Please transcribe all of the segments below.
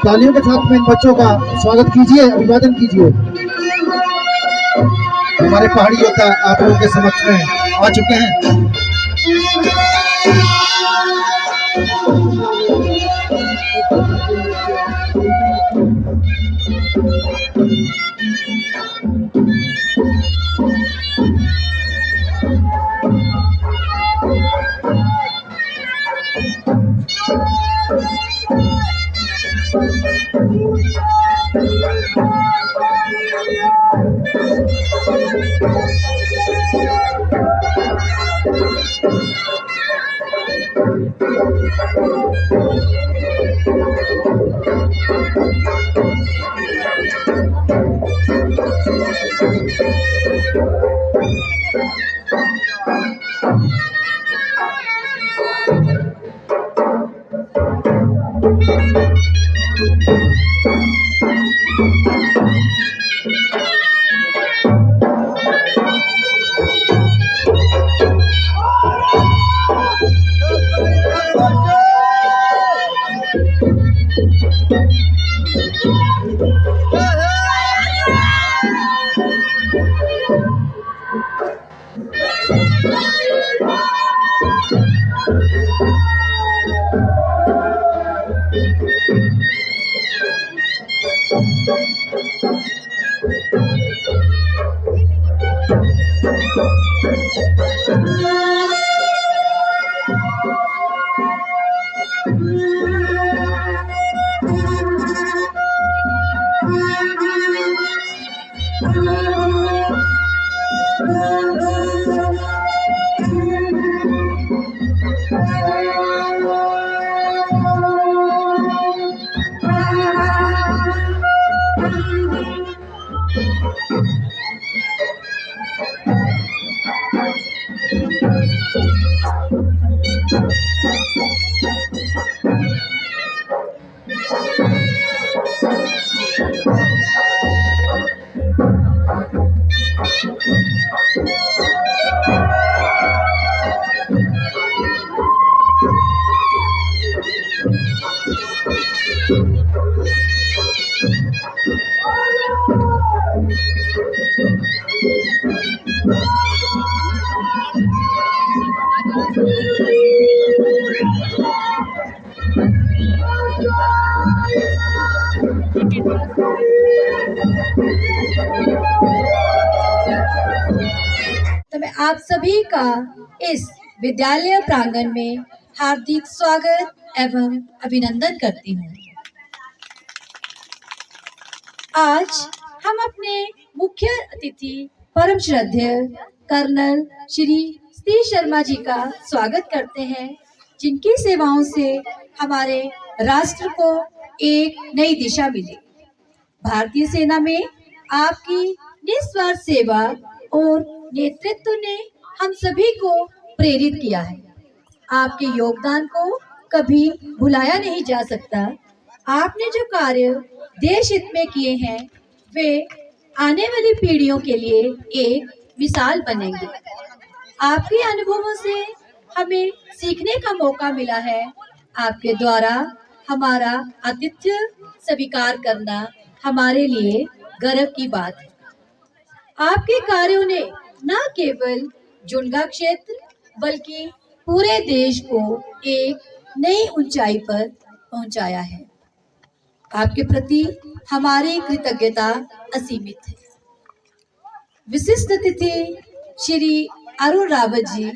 तालियों के साथ में इन बच्चों का स्वागत कीजिए, अभिवादन कीजिए। हमारे पहाड़ी योद्धा आप लोगों के समक्ष में आ चुके हैं। तो मैं आप सभी का इस विद्यालय प्रांगण में हार्दिक स्वागत एवं अभिनंदन करती हूँ। आज हम अपने मुख्य अतिथि परम श्रद्धेय कर्नल श्री सी शर्मा जी का स्वागत करते हैं, जिनकी सेवाओं से हमारे राष्ट्र को एक नई दिशा मिली। भारतीय सेना में आपकी निस्वार्थ सेवा और नेतृत्व ने हम सभी को प्रेरित किया है। आपके योगदान को कभी भुलाया नहीं जा सकता। आपने जो कार्य देश हित में किए हैं वे आने वाली पीढ़ियों के लिए एक मिसाल बनेंगे। आपके अनुभवों से हमें सीखने का मौका मिला है। आपके द्वारा हमारा आतिथ्य स्वीकार करना हमारे लिए गर्व की बात है। आपके कार्यों ने न केवल जुनगा क्षेत्र बल्कि पूरे देश को एक नई ऊंचाई पर पहुंचाया है। आपके प्रति हमारी कृतज्ञता असीमित है। विशिष्ट अतिथि श्री अरुण रावत जी,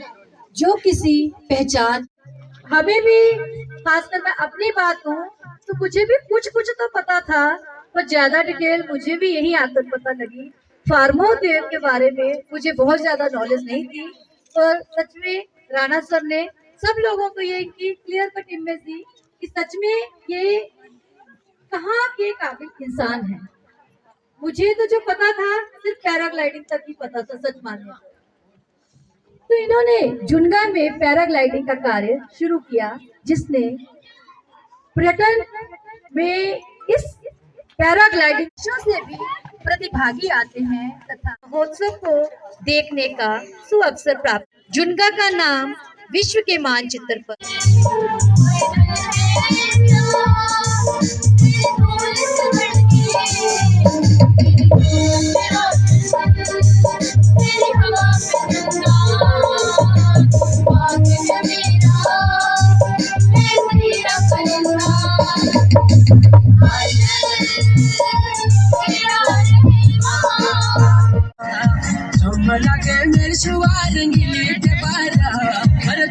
जो किसी पहचान, हमें भी खासकर मैं अपनी बात कहूँ तो मुझे भी कुछ तो पता था, पर ज्यादा डिटेल मुझे भी यही आकर पता लगी। फार्मोदेव के बारे में मुझे बहुत ज्यादा नॉलेज नहीं थी, और सच में राणा सर ने सब लोगों को ये इनकी क्लियर कट इमेज दी कि सच में ये कहाँ के काबिल इंसान है। मुझे तो जो पता था सिर्फ पैराग्लाइडिंग तक ही पता था, सच मानिए। तो इन्होंने जुनगा में पैराग्लाइडिंग का कार्य शुरू किया, जिसने पर्यटन में इस पैराग्लाइडिंग से भी प्रतिभागी आते हैं तथा महोत्सव को देखने का सुअवसर प्राप्त, जुनगा का नाम विश्व के मानचित्र पर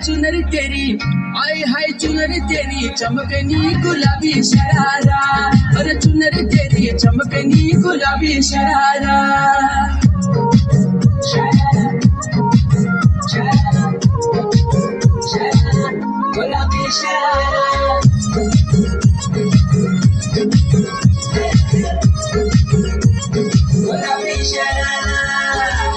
चुनरी तेरी आय हाय चुनरी तेरी चमकनी गुलाबी शरारा, अरे चुनरी तेरी चमकनी गुलाबी शरारा। गुलाबी शरारा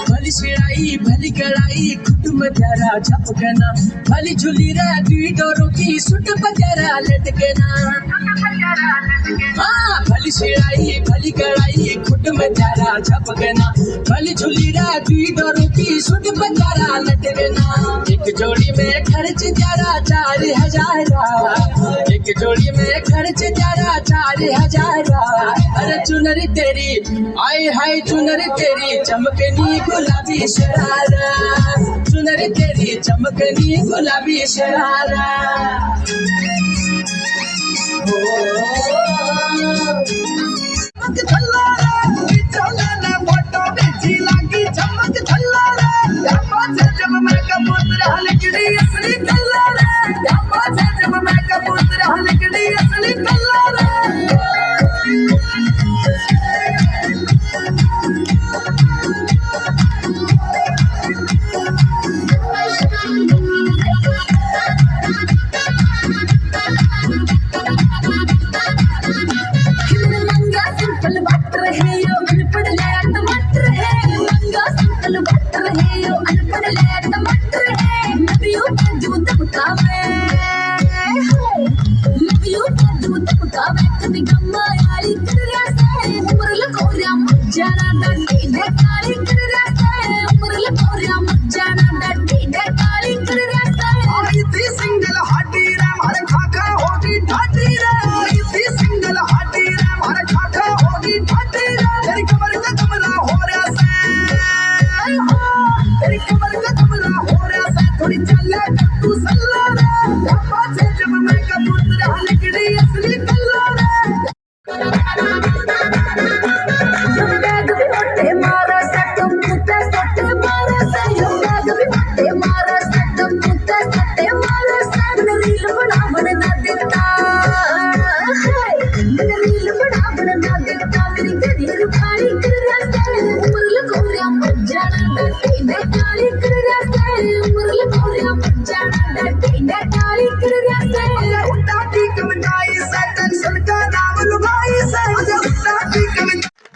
भली शिड़ाई भली कड़ाई कुटुम त्यारा झपकना, भली झुली री डोरों की सुट बजारा लटकना। हाँ भली शिड़ाई भली कड़ाई कुटुम त्यारा झपकना, भली झुली री डोरों की सुट बजारा लटकना। एक जोड़ी में खर्च त्यारा 4,000, एक जोड़ी में खर्च त्यारा 4,000। अरे चुनरी तेरी आय हाय चुनरी तेरी चमकनी गुलाबी शरारा, चुनरी तेरी चमकनी गुलाबी शरारा।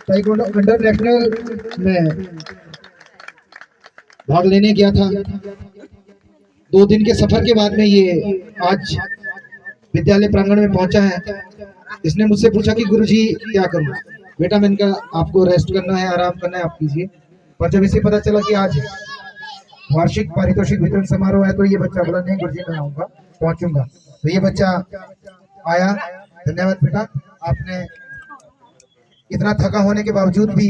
ताइक्वांडो इंटरनेशनल में भाग लेने गया था। 2 दिन के सफर के बाद में ये आज विद्यालय प्रांगण में पहुंचा है। इसने मुझसे पूछा कि गुरुजी क्या करूं। बेटा मैंने कहा आपको रेस्ट करना है, आराम करना है, आप कीजिए। पर जब इसे पता चला कि आज वार्षिक पारितोषिक वितरण समारोह है तो ये बच्चा बोला नहीं गुरुजी मैं आऊंगा, पहुंचूंगा। तो ये बच्चा आया। धन्यवाद बेटा, आपने इतना थका होने के बावजूद भी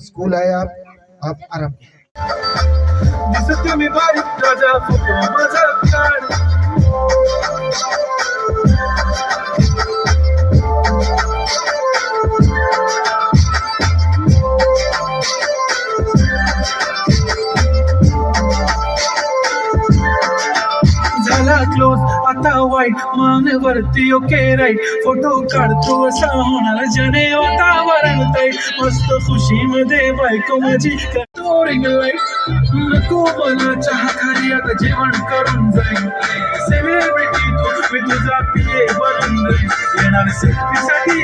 स्कूल आए आप आराम। क्लोज आता वाईट मान वरती ओके राईट फोटो काढतो असा होणार जने वातावरण ताई मस्त खुशी मध्ये बायको माझी करतो रिंग लाईट नको मला चहा खाली आता जेवण करून जाईल सेलिब्रिटी तू मी तुझा पिये बनून जाईल येणार सेल्फी साठी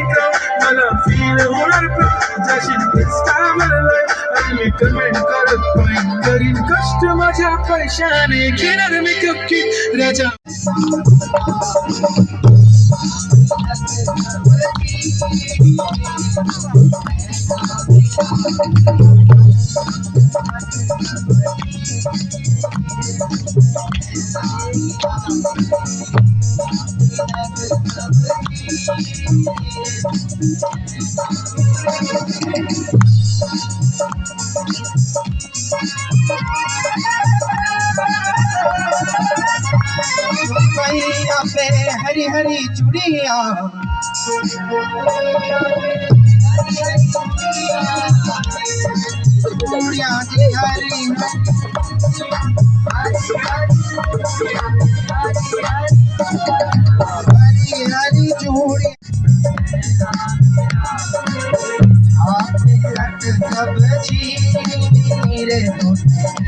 मला फील होणार जाशील इंस्टावर आणि मी कमेंट करत पाहिजे करीन कष्ट माझ्या पैशाने घेणार मेकअप किट राजा मैया पे हरी हरी चूड़िया, चूड़िया जी हरी हरी हरी चूड़ी, सब छीनी रे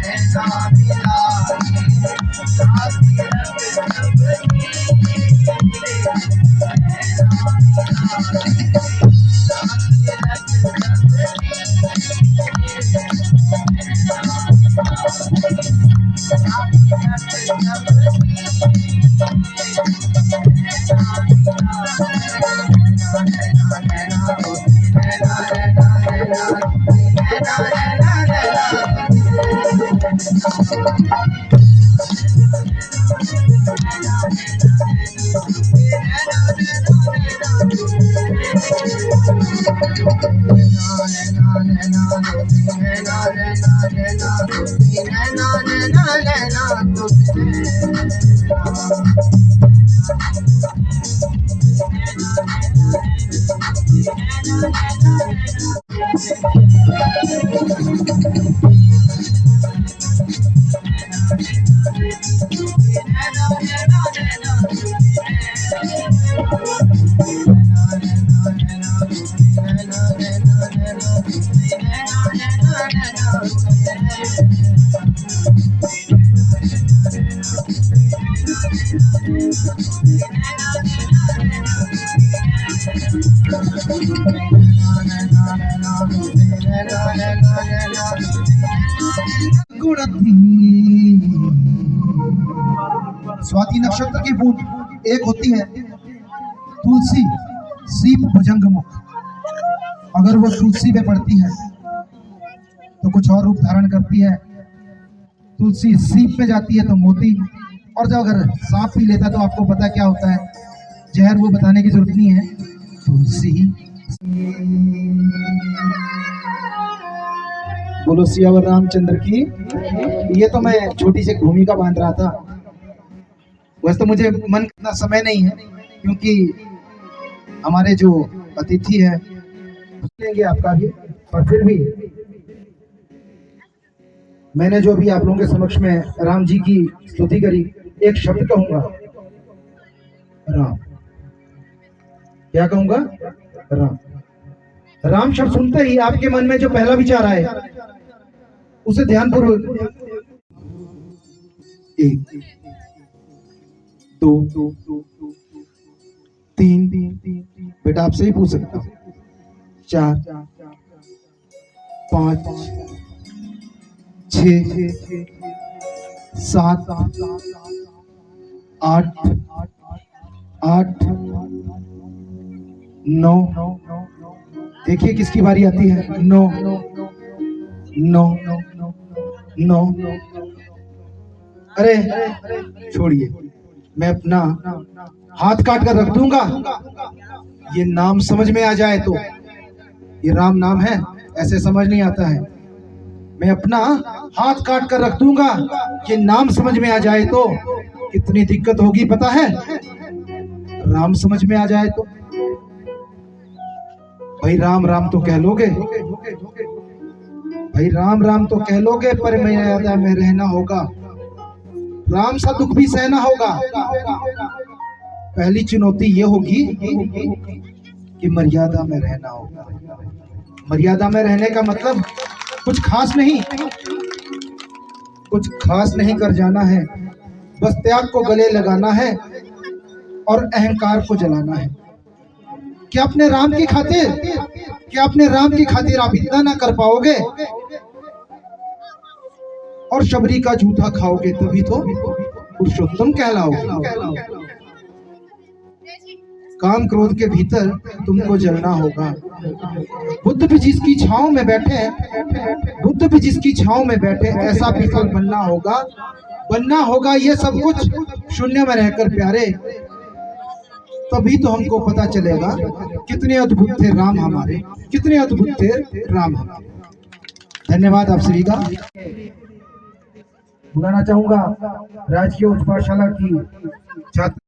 ऐसा मिला स्वाति नक्षत्र की बूंद एक होती है तुलसी सीप भुजंग मुख। अगर वो तुलसी पे पड़ती है तो कुछ और रूप धारण करती है, तुलसी सीप पे जाती है तो मोती, और जब अगर सांप पी लेता है तो आपको पता क्या होता है, जहर। वो बताने की जरूरत नहीं है। तुलसी बोलो सियावर रामचंद्र की। ये तो मैं छोटी सी भूमिका बांध रहा था, वैसे तो मुझे मन इतना समय नहीं है क्योंकि हमारे जो अतिथि है लेंगे आपका भी, पर फिर भी मैंने जो भी आप लोगों के समक्ष में राम जी की स्तुति करी, एक शब्द कहूंगा राम। क्या कहूंगा? राम। राम शब्द सुनते ही आपके मन में जो पहला विचार आए उसे ध्यानपूर्वक, एक दो तीन, बेटा आपसे ही पूछ सकता हूं, 4 5 6 7 8 9। देखिए किसकी बारी आती है। 9 9 9। अरे छोड़िए, मैं अपना हाथ काट कर रख दूंगा, ये नाम समझ में आ जाए तो। ये राम नाम है, ऐसे समझ नहीं आता है। मैं अपना हाथ काट कर रख दूंगा, ये नाम समझ में आ जाए तो कितनी दिक्कत होगी पता है। राम समझ में आ जाए तो भाई राम राम तो कह लोगे, भाई राम राम तो कह लोगे, पर मर्यादा में रहना होगा। राम सा दुख भी सहना होगा। पहली चुनौती ये होगी कि मर्यादा में रहना होगा। मर्यादा में रहने का मतलब कुछ खास नहीं, कुछ खास नहीं कर जाना है, बस त्याग को गले लगाना है और अहंकार को जलाना है। क्या अपने राम की खातिर, क्या अपने राम की खातिर आप इतना ना कर पाओगे और शबरी का जूठा खाओगे तभी तो पुरुषोत्तम कहलाओगे। काम क्रोध के भीतर तुमको जलना होगा। बुद्ध भी जिसकी छांव में बैठे, बुद्ध भी जिसकी छांव में बैठे, ऐसा विफल बनना होगा ये सब कुछ शून्य में रहकर प्यारे। तभी तो हमको पता चलेगा कितने अद्भुत थे राम हमारे, कितने अद्भुत थे राम हमारे। धन्यवाद आप सभी का। बुलाना चाहूंगा राजकीय उच्च पाठशाला की छात्र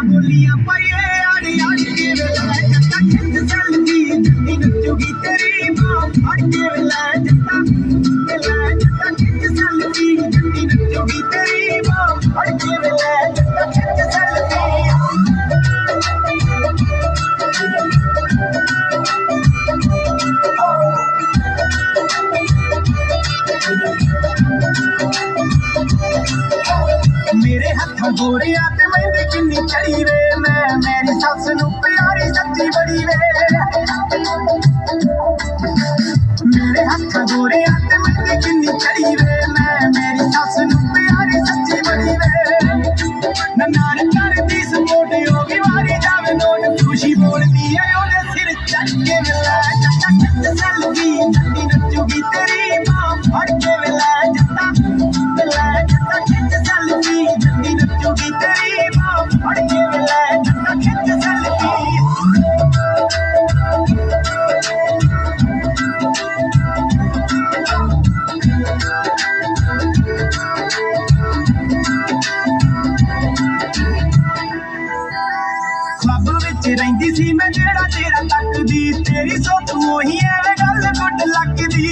बोलियां पाइए आड़ी आड़ी के वेला जत्ता खिंच चलदी जत्ती नचुगी तेरी मां फड़ के वेला जत्ता खिंच चलदी जत्ती नचुगी तेरी मां फड़ के वेला जत्ता खिंच चलदी। मेरे हथों गोरिया ते मेरी किन्नी चढ़ी वे, मैं मेरी सस नू प्यारी सच्ची बड़ी वे। मेरे हथों गोरिया ते मेरी किन्नी चढ़ी वे, मैं मेरी सस नू प्यारी सच्ची बड़ी वे। नान कर दी सपोर्ट होगी वारी जावे नोट, खुशी बोलती है ओदे सिर चढ़ के वेला जत्ता खिंच चलदी जत्ती नचुगी तेरी मां फड़ के वेला जत्ता खिंच चलदी जत्ती नचुगी तेरी मां फड़ के वेला जत्ता खिंच चलदी। ख्वाब विच रहिंदी सी मैं जेड़ा तेरा तकदी, तेरी सोच ओही एवें गल गुड लगदी।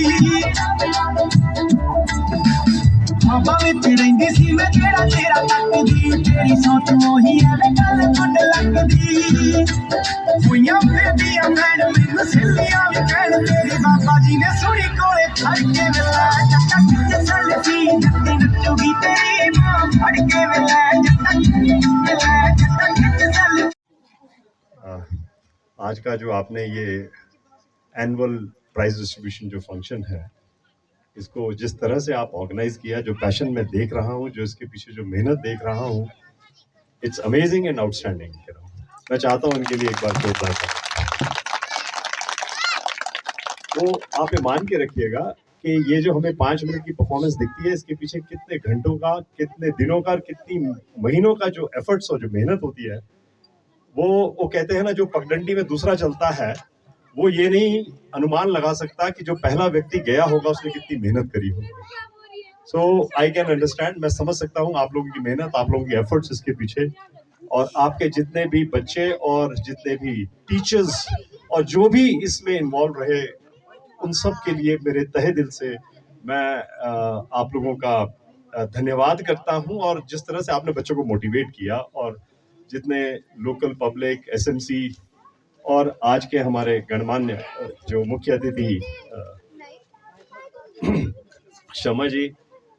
ख्वाबां विच रहिंदी सी मैं जेड़ा तेरा तकदी तेरी सोच मोही एवें गल गुड लगदी हुइयां फिरदियां भैन मैनू सिल्लियां वी कहण तेरे बाबा जी ने सुनी कोले खड़ के वेला जट्टा खिच सैल्फी जट्टी नच्चूगी तेरी मां फड़ के वेला जट्टा खिच सैल्फी। आज का जो आपने ये एनुअल प्राइज डिस्ट्रीब्यूशन जो फंक्शन है, इसको जिस तरह से आप ऑर्गेनाइज किया, जो पैशन मैं देख रहा हूँ, जो इसके पीछे जो मेहनत देख रहा हूँ, इट्स अमेजिंग एंड आउटस्टैंडिंग। मैं चाहता हूँ इनके लिए एक बार जोरदार ताली। तो आप ये मान के रखिएगा कि ये जो हमें 5 मिनट की परफॉर्मेंस दिखती है, इसके पीछे कितने घंटों का, कितने दिनों का, कितनी महीनों का जो एफर्ट्स और जो मेहनत होती है, वो कहते हैं ना, जो पगडंडी में दूसरा चलता है वो ये नहीं अनुमान लगा सकता कि जो पहला व्यक्ति गया होगा उसने कितनी मेहनत करी होगी। सो आई कैन अंडरस्टैंड, मैं समझ सकता हूँ आप लोगों की मेहनत, आप लोगों की एफर्ट्स इसके पीछे, और आपके जितने भी बच्चे और जितने भी टीचर्स और जो भी इसमें इन्वॉल्व रहे, उन सब के लिए मेरे तहे दिल से मैं आप लोगों का धन्यवाद करता हूँ। और जिस तरह से आपने बच्चों को मोटिवेट किया, और जितने लोकल पब्लिक, एसएमसी और आज के हमारे गणमान्य जो मुख्य अतिथि शमा जी,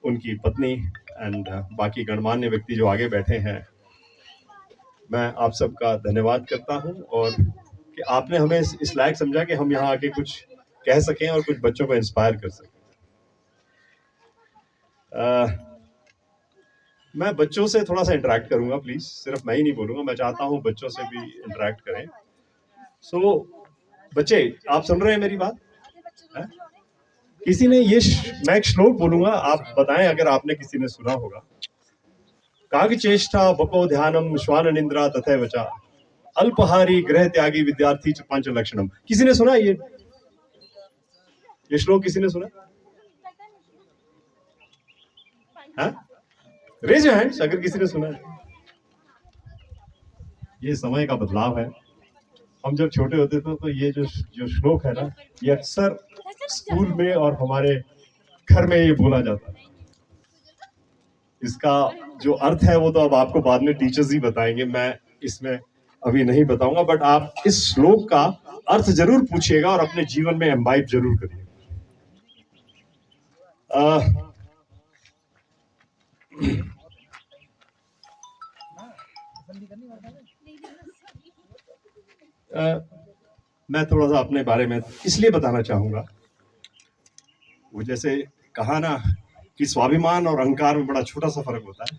उनकी पत्नी एंड बाकी गणमान्य व्यक्ति जो आगे बैठे हैं, मैं आप सबका धन्यवाद करता हूं, और कि आपने हमें इस लायक समझा कि हम यहाँ आके कुछ कह सकें और कुछ बच्चों को इंस्पायर कर सकें। मैं बच्चों से थोड़ा सा इंटरेक्ट करूंगा, प्लीज, सिर्फ मैं ही नहीं बोलूंगा, मैं चाहता हूं बच्चों से भी इंटरेक्ट करें। सो बच्चे, आप सुन रहे हैं मेरी बात? है? किसी ने मैं एक श्लोक बोलूंगा, आप बताएं अगर आपने किसी ने सुना होगा। काग चेष्टा बको ध्यानम श्वान निंद्रा तथैव च अल्पहारी गृह त्यागी विद्यार्थी च पंच लक्षणम। किसी ने सुना ये श्लोक? किसी ने सुना? रेज योर हैंड्स अगर किसी ने सुना है। ये समय का बदलाव है। हम जब छोटे होते थे तो ये जो श्लोक है ना, ये अक्सर स्कूल में और हमारे घर में ये बोला जाता है। इसका जो अर्थ है वो तो अब आपको बाद में टीचर्स ही बताएंगे, मैं इसमें अभी नहीं बताऊंगा, बट आप इस श्लोक का अर्थ जरूर पूछिएगा और अपने जीवन में एम्बाइब जरूर करिएगा। मैं थोड़ा सा अपने बारे में इसलिए बताना चाहूंगा, वो जैसे कहा ना कि स्वाभिमान और अहंकार में बड़ा छोटा सा फर्क होता है,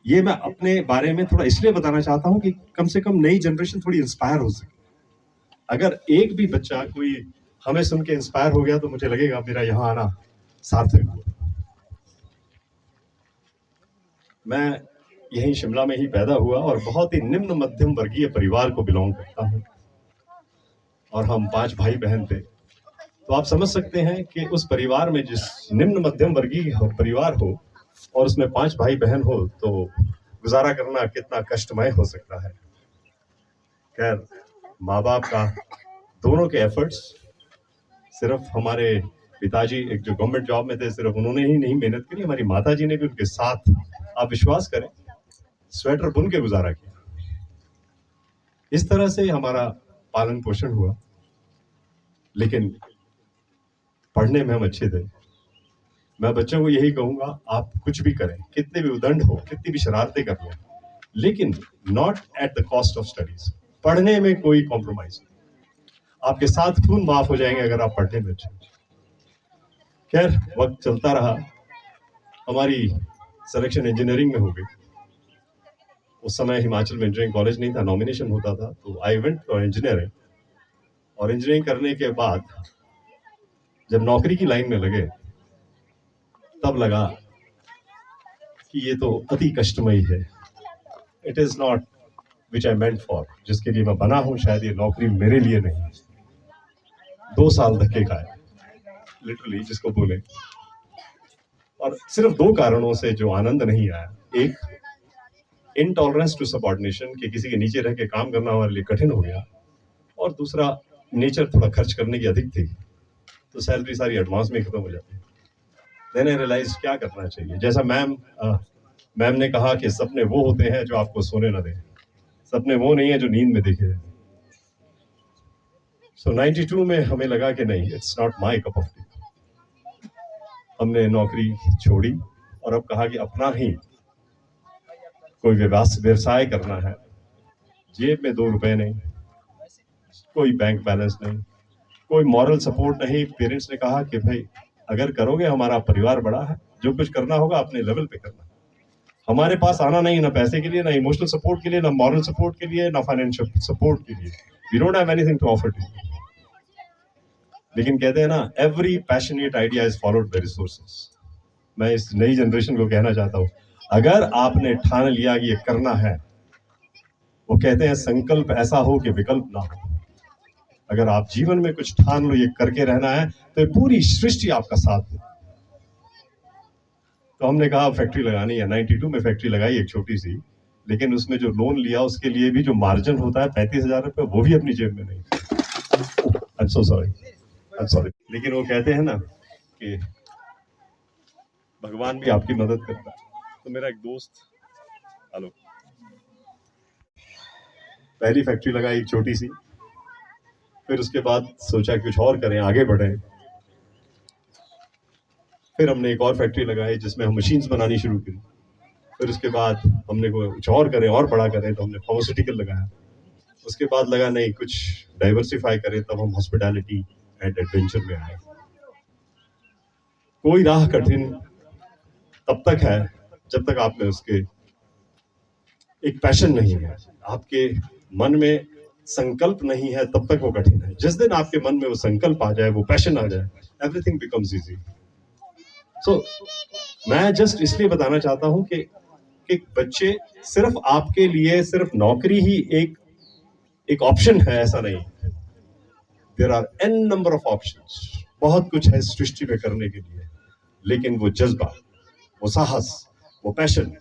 ये मैं अपने बारे में थोड़ा इसलिए बताना चाहता हूं कि कम से कम नई जनरेशन थोड़ी इंस्पायर हो सके। अगर एक भी बच्चा कोई हमें सुन के इंस्पायर हो गया तो मुझे लगेगा मेरा यहाँ आना सार्थक हुआ। मैं यहीं शिमला में ही पैदा हुआ और बहुत ही निम्न मध्यम वर्गीय परिवार को बिलोंग करता हूँ, और हम 5 भाई बहन थे। तो आप समझ सकते हैं कि उस परिवार में, जिस निम्न मध्यम वर्गीय परिवार हो और उसमें 5 भाई बहन हो, तो गुजारा करना कितना कष्टमय हो सकता है। खैर, माँ बाप का दोनों के एफर्ट्स, सिर्फ हमारे पिताजी एक जो गवर्नमेंट जॉब में थे, सिर्फ उन्होंने ही नहीं मेहनत करी, हमारी माता जी ने भी उनके साथ, आप विश्वास करें, स्वेटर बुन के गुजारा किया। इस तरह से हमारा पालन पोषण हुआ, लेकिन पढ़ने में हम अच्छे थे। मैं बच्चों को यही कहूंगा, आप कुछ भी करें, कितने भी उदंड हो, कितनी भी शरारतें कर लें, लेकिन not at the cost of studies. पढ़ने में कोई कॉम्प्रोमाइज नहीं। आपके साथ खून माफ हो जाएंगे अगर आप पढ़ने में अच्छे। खैर, वक्त चलता रहा, हमारी सिलेक्शन इंजीनियरिंग में हो गई। उस समय हिमाचल में इंजीनियरिंग कॉलेज नहीं था, नॉमिनेशन होता था, तो आई वेंट फॉर इंजीनियरिंग। और इंजीनियरिंग करने के बाद जब नौकरी की लाइन में लगे, तब लगा कि ये तो अति कष्टमयी है। It is not which I meant for, जिसके लिए मैं बना हूं, शायद ये नौकरी मेरे लिए नहीं। 2 साल धक्के खाए, लिटरली जिसको बोले, और सिर्फ 2 कारणों से जो आनंद नहीं आया। एक, इनटॉलरेंस टू सबऑर्डिनेशन, कि किसी के नीचे रह के काम करना हमारे लिए कठिन हो गया, और दूसरा, नेचर थोड़ा खर्च करने की अधिक थी, तो सैलरी सारी एडवांस में खत्म हो जाती। देन आई रियलाइज क्या करना चाहिए। जैसा मैम ने कहा कि सपने वो होते हैं जो आपको सोने न दें, सपने वो नहीं है जो नींद में देखे जाए। सो 92 में हमें लगा कि नहीं, it's not my cup of T. हमने नौकरी छोड़ी और अब कहा कि अपना ही कोई व्यवसाय करना है। जेब में 2 रुपए नहीं, कोई बैंक बैलेंस नहीं, कोई मॉरल सपोर्ट नहीं। पेरेंट्स ने कहा कि भाई अगर करोगे, हमारा परिवार बड़ा है, जो कुछ करना होगा अपने लेवल पे करना। हमारे पास आना नहीं, ना पैसे के लिए, ना इमोशनल सपोर्ट के लिए, ना मॉरल सपोर्ट के लिए, ना फाइनेंशियल सपोर्ट के लिए। We don't have anything to offer to you. लेकिन कहते हैं ना, every passionate idea is followed by resources. मैं इस नई जनरेशन को कहना चाहता हूँ, अगर आपने ठान लिया कि ये करना है, वो कहते हैं संकल्प ऐसा हो कि विकल्प ना हो। अगर आप जीवन में कुछ ठान लो, ये करके रहना है, तो ये पूरी सृष्टि आपका साथ दे। तो हमने कहा फैक्ट्री लगानी है। 92 में फैक्ट्री लगाई, एक छोटी सी, लेकिन उसमें जो लोन लिया उसके लिए भी जो मार्जिन होता है 35,000 रुपये, वो भी अपनी जेब में नहीं। I am so sorry. लेकिन वो कहते हैं ना कि भगवान भी आपकी मदद करता है। तो मेरा एक दोस्त, हेलो, पहली फैक्ट्री लगाई एक छोटी सी, फिर उसके बाद सोचा कुछ और करें, आगे बढ़ें। फिर हमने एक और फैक्ट्री लगाई जिसमें हम मशीन्स बनानी शुरू की। फिर उसके बाद हमने कुछ और करें, और बड़ा करें, तो हमने फार्मास्यूटिकल लगाया। उसके बाद लगा नहीं, कुछ डाइवर्सिफाई करें, तब हम हॉस्पिटैलिटी एंड एडवेंचर में आए। कोई राह कठिन तब तक है जब तक आप में उसके एक पैशन नहीं है, आपके मन में संकल्प नहीं है, तब तक वो कठिन है। जिस दिन आपके मन में वो संकल्प आ जाए, वो पैशन आ जाए, एवरीथिंग बिकम्स इजी। सो मैं जस्ट इसलिए बताना चाहता हूं कि बच्चे, सिर्फ आपके लिए सिर्फ नौकरी ही एक ऑप्शन है, ऐसा नहीं। There are an number of options. बहुत कुछ है सृष्टि में करने के लिए, लेकिन वो जज्बा, वो साहस, वो पैशन,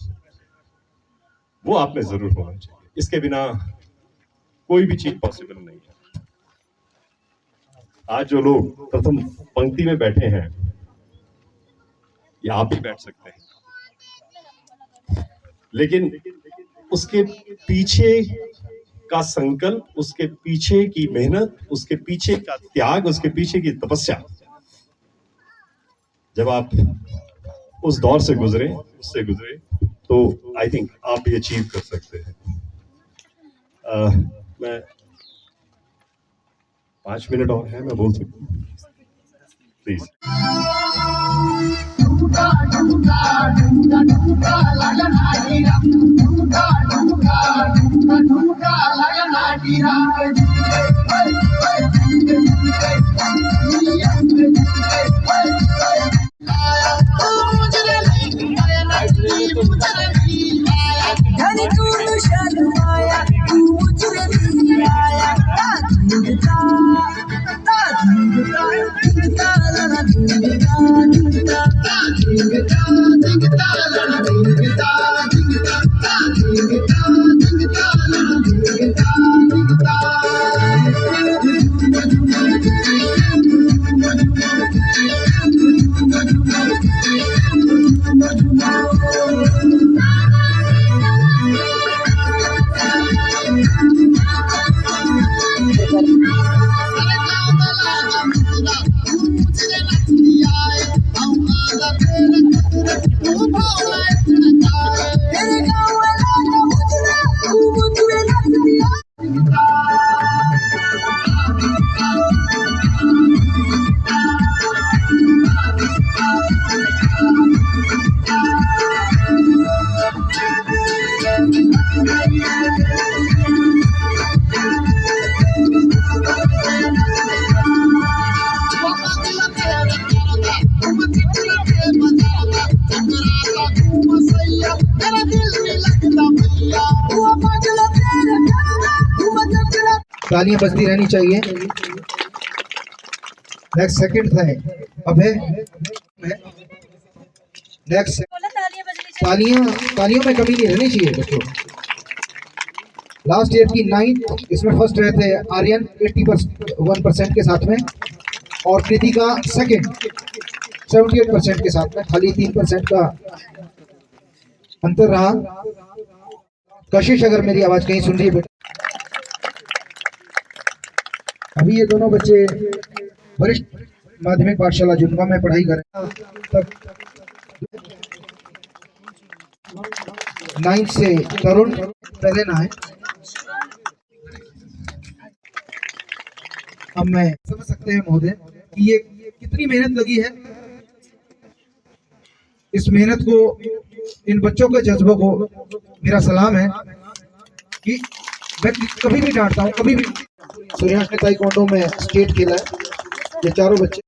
वो आप में जरूर होना चाहिए। इसके बिना कोई भी चीज पॉसिबल नहीं है। आज जो लोग प्रथम पंक्ति में बैठे हैं, या आप भी बैठ सकते हैं, लेकिन उसके पीछे का संकल्प, उसके पीछे की मेहनत, उसके पीछे का त्याग, उसके पीछे की तपस्या, जब आप उस दौर से गुजरे, उससे गुजरे, तो आई थिंक आप भी अचीव कर सकते हैं। मैं 5 मिनट और है, मैं बोल सकता हूँ प्लीज। तालियां बजती रहनी चाहिए। नेक्स्ट सेकंड था अभय। नेक्स्ट तालियों में कमी नहीं रहनी चाहिए बच्चों। लास्ट ईयर की 9th, इसमें फर्स्ट रहे थे आर्यन 81% के साथ में, और कृतिका सेकंड। 78% के साथ में, खाली 3% का अंतर रहा। कशिश, अगर मेरी आवाज कहीं सुन रही है बेटा। अभी ये दोनों बच्चे वरिष्ठ माध्यमिक पाठशाला जुनगा में पढ़ाई कर रहे हैं। 9 से तरुण पहले ना है। अब मैं समझ सकते हैं महोदय कि ये कितनी मेहनत लगी है। इस मेहनत को, इन बच्चों के जज्बों को मेरा सलाम है कि मैं कभी भी डांटता हूँ, कभी भी। सूर्यांश ने ताइक्वांडो में स्टेट खेला है। ये चारों बच्चे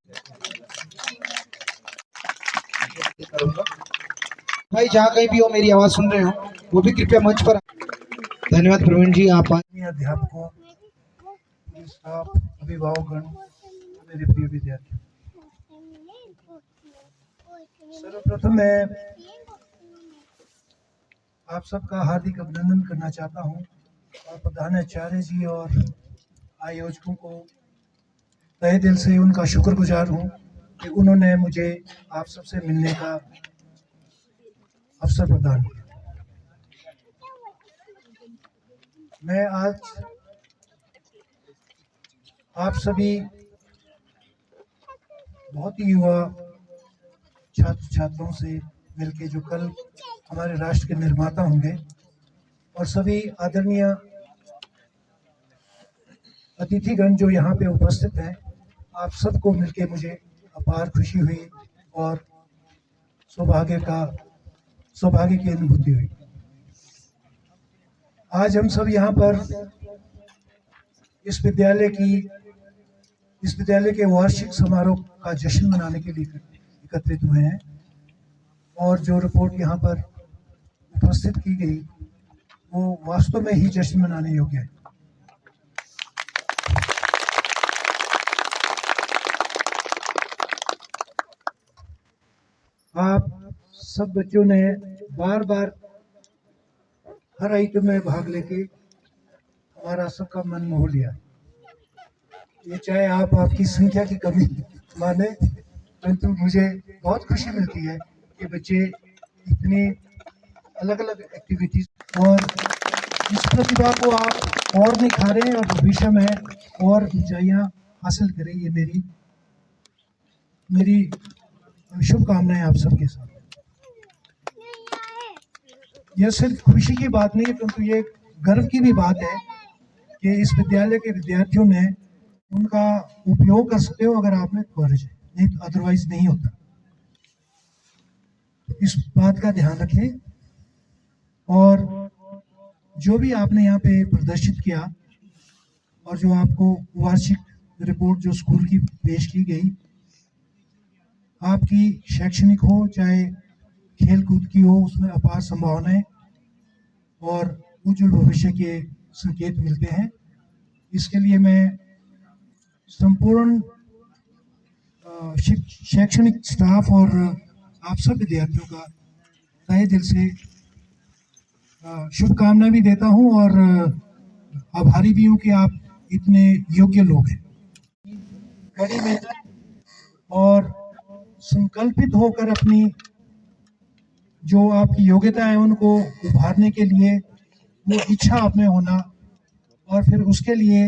भाई जहाँ कहीं भी हो, मेरी आवाज सुन रहे हो, वो भी कृपया मंच पर। धन्यवाद प्रवीण जी, आप आए। अध्यापकों, स्टाफ, अभिभावकगण, मेरे प्रिय विद्यार्थी, सर्वप्रथम मैं आप सबका हार्दिक अभिनंदन करना चाहता हूं और प्रधानाचार्य जी और आयोजकों को तहे दिल से उनका शुक्रगुजार हूं कि उन्होंने मुझे आप सबसे मिलने का अवसर प्रदान किया। मैं आज आप सभी बहुत ही युवा छात्र छात्राओं से मिलके, जो कल हमारे राष्ट्र के निर्माता होंगे, और सभी आदरणीय अतिथिगण जो यहाँ पे उपस्थित हैं, आप सबको मिलके मुझे अपार खुशी हुई और सौभाग्य की अनुभूति हुई। आज हम सब यहाँ पर इस विद्यालय के वार्षिक समारोह का जश्न मनाने के लिए एकत्रित हुए हैं, और जो रिपोर्ट यहाँ पर उपस्थित की गई वो वास्तव में ही जश्न मनाने योग्य है। आप सब बच्चों ने बार बार हर आइटम में भाग लेके हमारा सबका मन मोह लिया। ये चाहे आपकी संख्या की कमी माने, परंतु मुझे बहुत खुशी मिलती है कि बच्चे इतने अलग अलग एक्टिविटीज और इस प्रतिभा को आप और निखारें और भविष्य में और ऊंचाइयां हासिल करें। ये मेरी शुभकामनाएं आप सबके साथ। यह सिर्फ खुशी की बात नहीं है, परंतु ये गर्व की भी बात है कि इस विद्यालय के विद्यार्थियों ने उनका उपयोग कर सकते हो अगर आप में कॉलेज है, नहीं तो अदरवाइज नहीं होता। इस बात का ध्यान रखें। और जो भी आपने यहाँ पे प्रदर्शित किया और जो आपको वार्षिक रिपोर्ट जो स्कूल की पेश की गई, आपकी शैक्षणिक हो चाहे खेल कूद की हो, उसमें अपार संभावनाएं और उज्जवल भविष्य के संकेत मिलते हैं। इसके लिए मैं संपूर्ण शैक्षणिक स्टाफ और आप सब विद्यार्थियों का तहे दिल से शुभकामनाएं भी देता हूं और आभारी भी हूं कि आप इतने योग्य लोग हैं। कड़ी मेहनत और संकल्पित होकर अपनी जो आपकी योग्यता है उनको उभारने के लिए वो इच्छा आप में होना और फिर उसके लिए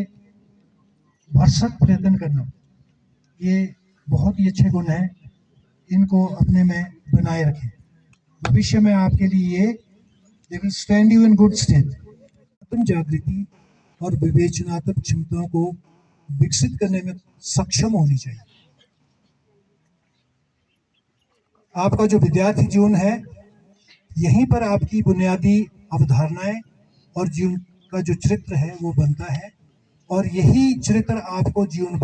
भरसक प्रयत्न करना, ये बहुत ही अच्छे गुण हैं। इनको अपने में बनाए रखें। भविष्य में आपके लिए they will stand you in good state. आत्म जागृति और विवेचनात्मक क्षमताओं को विकसित करने में सक्षम होनी चाहिए। आपका जो विद्यार्थी जीवन है, यहीं पर आपकी बुनियादी अवधारणाएं और जीवन का जो चरित्र है वो बनता है, और यही चरित्र आपको जीवन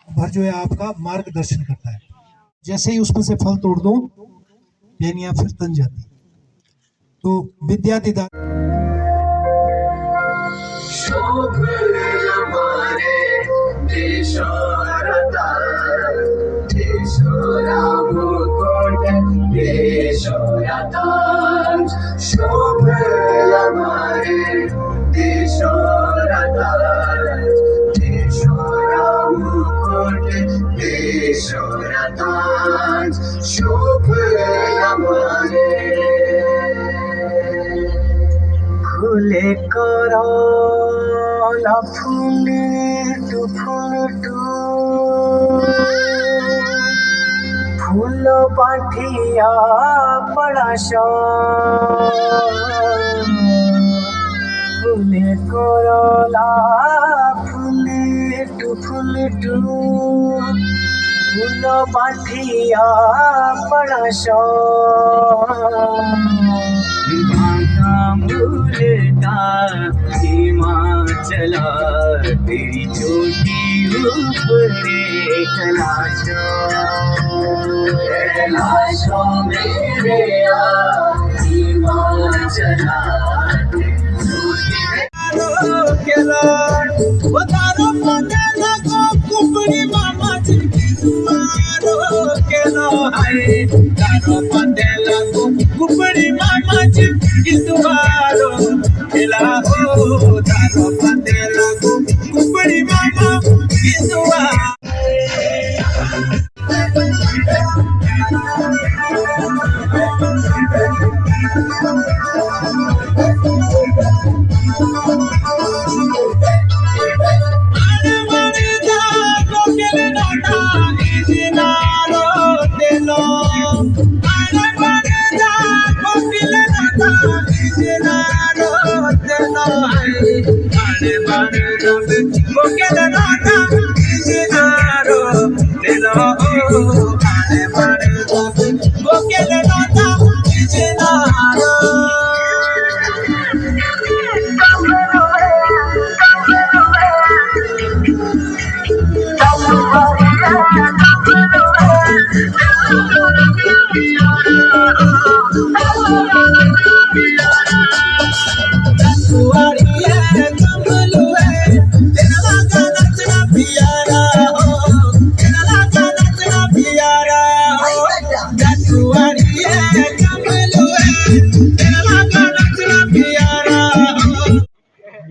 भर जो है आपका मार्गदर्शन करता है। जैसे ही उसमें से फल तोड़ दो, टहनियां फिर तन जाती। तो विद्या दीदा देश করলা ফুলে ফুল পাঠিয়া পড়াশ ফুলে করলা ফুলে ফুল পাঠিয়া পড়াশ भाटा मूलता हिमाचला तेरी चोटी ऊपर कैलाशों मेरे हिमाचला कुपड़ी मामा जी कुपड़ी मामा जी दुआरो खेला हो तारो पंदेला कुपड़ी मामा की दुआ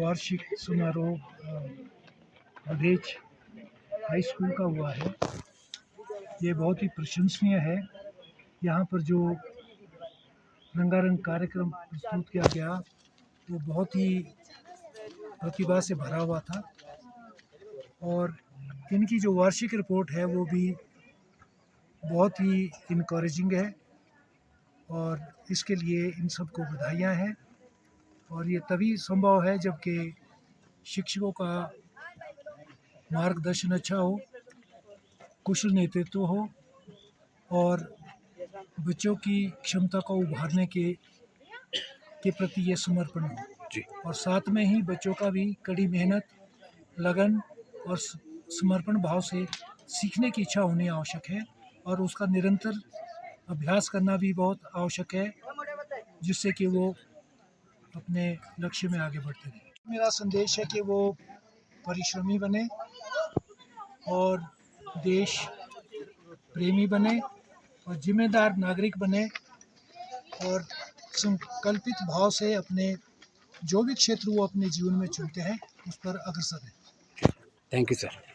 वार्षिक समारोह बघेज हाई स्कूल का हुआ है। ये बहुत ही प्रशंसनीय है। यहाँ पर जो रंगारंग कार्यक्रम प्रस्तुत किया गया वो बहुत ही प्रतिभा से भरा हुआ था और इनकी जो वार्षिक रिपोर्ट है वो भी बहुत ही इनकरेजिंग है और इसके लिए इन सबको बधाइयाँ हैं। और ये तभी संभव है जबकि शिक्षकों का मार्गदर्शन अच्छा हो, कुशल नेतृत्व हो और बच्चों की क्षमता को उभारने के प्रति ये समर्पण हो जी। और साथ में ही बच्चों का भी कड़ी मेहनत, लगन और समर्पण भाव से सीखने की इच्छा होनी आवश्यक है और उसका निरंतर अभ्यास करना भी बहुत आवश्यक है जिससे कि वो अपने लक्ष्य में आगे बढ़ते रहें। मेरा संदेश है कि वो परिश्रमी बने और देश प्रेमी बने और जिम्मेदार नागरिक बने और संकल्पित भाव से अपने जो भी क्षेत्र वो अपने जीवन में चुनते हैं उस पर अग्रसर हैं। Thank you sir.